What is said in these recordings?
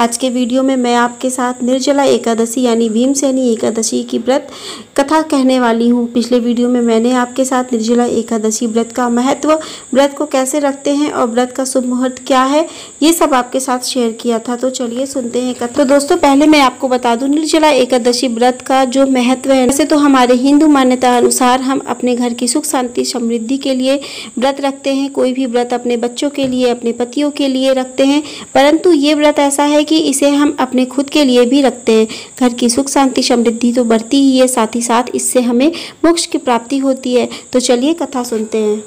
आज के वीडियो में मैं आपके साथ निर्जला एकादशी यानी भीमसेनी एकादशी की व्रत कथा कहने वाली हूँ। पिछले वीडियो में मैंने आपके साथ निर्जला एकादशी व्रत का महत्व, व्रत को कैसे रखते हैं और व्रत का शुभ मुहूर्त क्या है, ये सब आपके साथ शेयर किया था। तो चलिए सुनते हैं कथा। तो दोस्तों पहले मैं आपको बता दूं निर्जला एकादशी व्रत का जो महत्व है। वैसे तो हमारे हिंदू मान्यता अनुसार हम अपने घर की सुख शांति समृद्धि के लिए व्रत रखते हैं। कोई भी व्रत अपने बच्चों के लिए, अपने पतियों के लिए रखते हैं, परंतु ये व्रत ऐसा है कि इसे हम अपने खुद के लिए भी रखते हैं। घर की सुख शांति समृद्धि तो बढ़ती ही है, साथ ही साथ इससे हमें मोक्ष की प्राप्ति होती है। तो चलिए कथा सुनते हैं।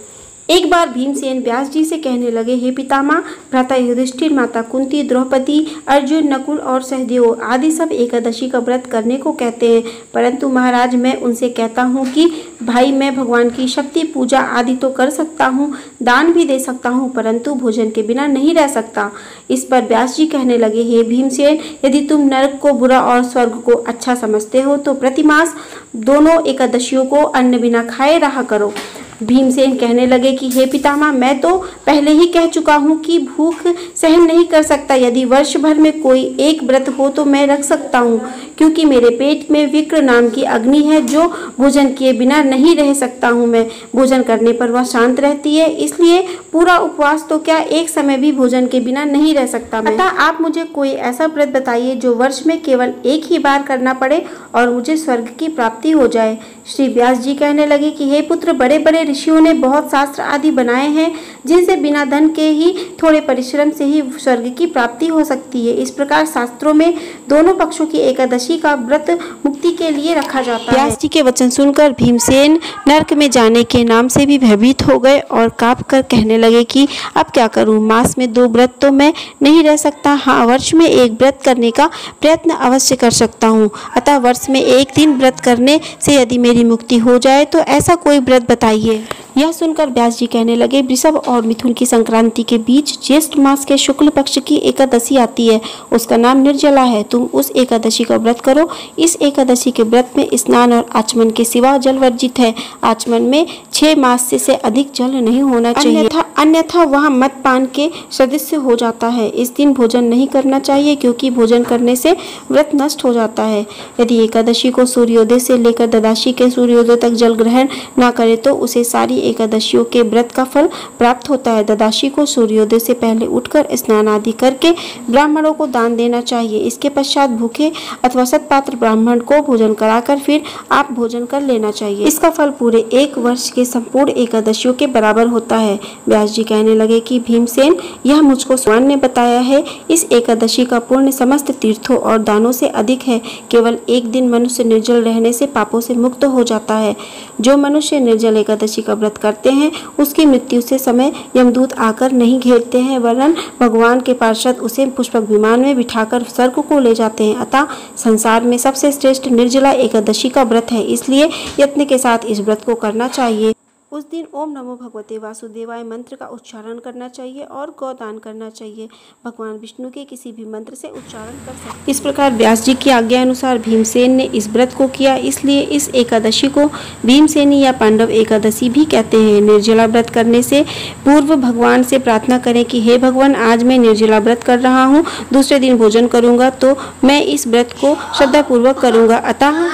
एक बार भीमसेन व्यास जी से कहने लगे, हे पितामह, भ्राता युधिष्ठिर, माता कुंती, द्रौपदी, अर्जुन, नकुल और सहदेव आदि सब एकादशी का व्रत करने को कहते हैं, परंतु महाराज मैं उनसे कहता हूँ कि भाई मैं भगवान की शक्ति पूजा आदि तो कर सकता हूँ, दान भी दे सकता हूँ, परंतु भोजन के बिना नहीं रह सकता। इस पर व्यास जी कहने लगे, हे भीमसेन, यदि तुम नरक को बुरा और स्वर्ग को अच्छा समझते हो तो प्रतिमास दोनों एकादशियों को अन्न बिना खाए रहा करो। भीमसेन कहने लगे कि हे पितामह, मैं तो पहले ही कह चुका हूँ कि भूख सहन नहीं कर सकता। यदि वर्ष भर में कोई एक व्रत हो तो मैं रख सकता हूँ, क्योंकि मेरे पेट में विक्र नाम की अग्नि है जो भोजन किए बिना नहीं रह सकता हूँ मैं। भोजन करने पर वह शांत रहती है, इसलिए पूरा उपवास तो क्या एक समय भी भोजन के बिना नहीं रह सकता मैं। अतः आप मुझे कोई ऐसा व्रत बताइए जो वर्ष में केवल एक ही बार करना पड़े और मुझे स्वर्ग की प्राप्ति हो जाए। श्री व्यास जी कहने लगे कि हे पुत्र, बड़े बड़े ऋषियों ने बहुत शास्त्र आदि बनाए हैं जिनसे बिना धन के ही थोड़े परिश्रम से ही स्वर्ग की प्राप्ति हो सकती है। इस प्रकार शास्त्रों में दोनों पक्षों की एकादशी का व्रत मुक्ति के लिए रखा जाता है। व्यास जी के वचन सुनकर भीमसेन नरक में जाने के नाम से भी भयभीत हो गए और कांप कर कहने लगे कि अब क्या करूं, मास में 2 व्रत तो मैं नहीं रह सकता, हाँ वर्ष में 1 व्रत करने का प्रयत्न अवश्य कर सकता हूँ। अतः वर्ष में 1 दिन व्रत करने से यदि मेरी मुक्ति हो जाए तो ऐसा कोई व्रत बताइए। यह सुनकर व्यास जी कहने लगे, वृषभ और मिथुन की संक्रांति के बीच ज्येष्ठ मास के शुक्ल पक्ष की एकादशी आती है, उसका नाम निर्जला है। तुम उस एकादशी का व्रत करो। इस एकादशी के व्रत में स्नान और आचमन के सिवा जल वर्जित है। आचमन में 6 मास से अधिक जल नहीं होना चाहिए, अन्यथा वह मदपान के सदृश हो जाता है। इस दिन भोजन नहीं करना चाहिए, क्योंकि भोजन करने से व्रत नष्ट हो जाता है। यदि एकादशी को सूर्योदय से लेकर द्वादशी के सूर्योदय तक जल ग्रहण न करे तो उसे सारी एकादशियों के व्रत का फल प्राप्त होता है। द्वादशी को सूर्योदय से पहले उठकर स्नान आदि करके ब्राह्मणों को दान देना चाहिए। इसके पश्चात भूखे अथवा सत्पात्र ब्राह्मण को भोजन कराकर फिर आप भोजन कर लेना चाहिए। इसका फल पूरे 1 वर्ष के संपूर्ण एकादशियों के बराबर होता है। व्यास जी कहने लगे कि भीमसेन, यह मुझको स्वान ने बताया है। इस एकादशी का पुण्य समस्त तीर्थों और दानों से अधिक है। केवल 1 दिन मनुष्य निर्जल रहने से पापों से मुक्त हो जाता है। जो मनुष्य निर्जल एकादशी का व्रत करते हैं उसकी मृत्यु से समय यमदूत आकर नहीं घेरते हैं, वरन भगवान के पार्षद उसे पुष्पक विमान में बिठाकर स्वर्ग को ले जाते हैं। अतः संसार में सबसे श्रेष्ठ निर्जला एकादशी का व्रत है, इसलिए यत्न के साथ इस व्रत को करना चाहिए। उस दिन ओम नमो भगवते वासुदेवाय मंत्र का उच्चारण करना चाहिए और गौदान करना चाहिए। भगवान विष्णु के किसी भी मंत्र से उच्चारण कर सकते। इस प्रकार व्यास जी की आज्ञा अनुसार भीमसेन ने इस व्रत को किया, इसलिए इस एकादशी को भीमसेनी या पांडव एकादशी भी कहते हैं। निर्जला व्रत करने से पूर्व भगवान से प्रार्थना करें कि हे भगवान, आज मैं निर्जला व्रत कर रहा हूँ, दूसरे दिन भोजन करूँगा तो मैं इस व्रत को श्रद्धापूर्वक करूँगा। अतः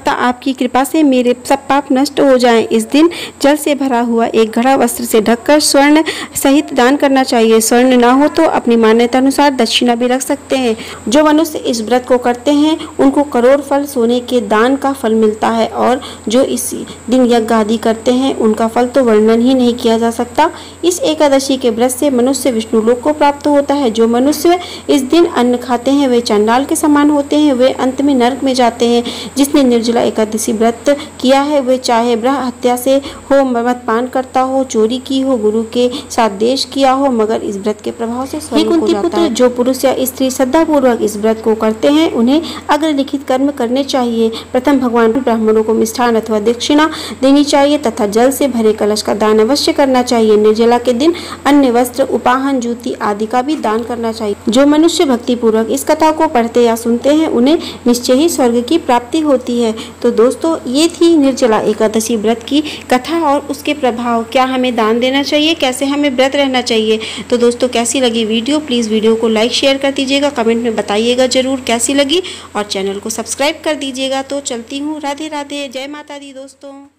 आपकी कृपा से मेरे सब पाप नष्ट हो जाएं। इस दिन जल से भरा हुआ एक घड़ा वस्त्र से ढककर स्वर्ण सहित दान करना चाहिए। स्वर्ण ना हो तो अपनी मान्यता अनुसार दक्षिणा भी रख सकते हैं। जो मनुष्य इस व्रत को करते हैं उनको करोड़ फल सोने के दान का फल मिलता है, और जो इस दिन यज्ञ आदि करते हैं उनका फल तो वर्णन ही नहीं किया जा सकता। इस एकादशी के व्रत से मनुष्य विष्णु लोक को प्राप्त होता है। जो मनुष्य इस दिन अन्न खाते हैं वे चंडाल के समान होते हैं, वे अंत में नरक में जाते हैं। जिसने निर्जला एकादशी व्रत किया है वे चाहे ब्रह्म हत्या से हो, मदपान करता हो, चोरी की हो, गुरु के साथ देश किया हो, मगर इस व्रत के प्रभाव से स्वर्ग हो जाता है। जो पुरुष या स्त्री श्रद्धापूर्वक इस व्रत को करते हैं उन्हें अग्रलिखित कर्म करने चाहिए। प्रथम भगवान ब्राह्मणों को मिष्ठान अथवा दक्षिणा देनी चाहिए तथा जल से भरे कलश का दान अवश्य करना चाहिए। निर्जला के दिन अन्य वस्त्र, उपाहन, जूती आदि का भी दान करना चाहिए। जो मनुष्य भक्ति पूर्वक इस कथा को पढ़ते या सुनते हैं उन्हें निश्चय ही स्वर्ग की प्राप्ति होती है। तो दोस्तों ये थी निर्जला एकादशी व्रत की कथा और उसके प्रभाव। क्या हमें दान देना चाहिए, कैसे हमें व्रत रहना चाहिए। तो दोस्तों कैसी लगी वीडियो, प्लीज़ वीडियो को लाइक शेयर कर दीजिएगा, कमेंट में बताइएगा ज़रूर कैसी लगी और चैनल को सब्सक्राइब कर दीजिएगा। तो चलती हूँ, राधे राधे, जय माता दी दोस्तों।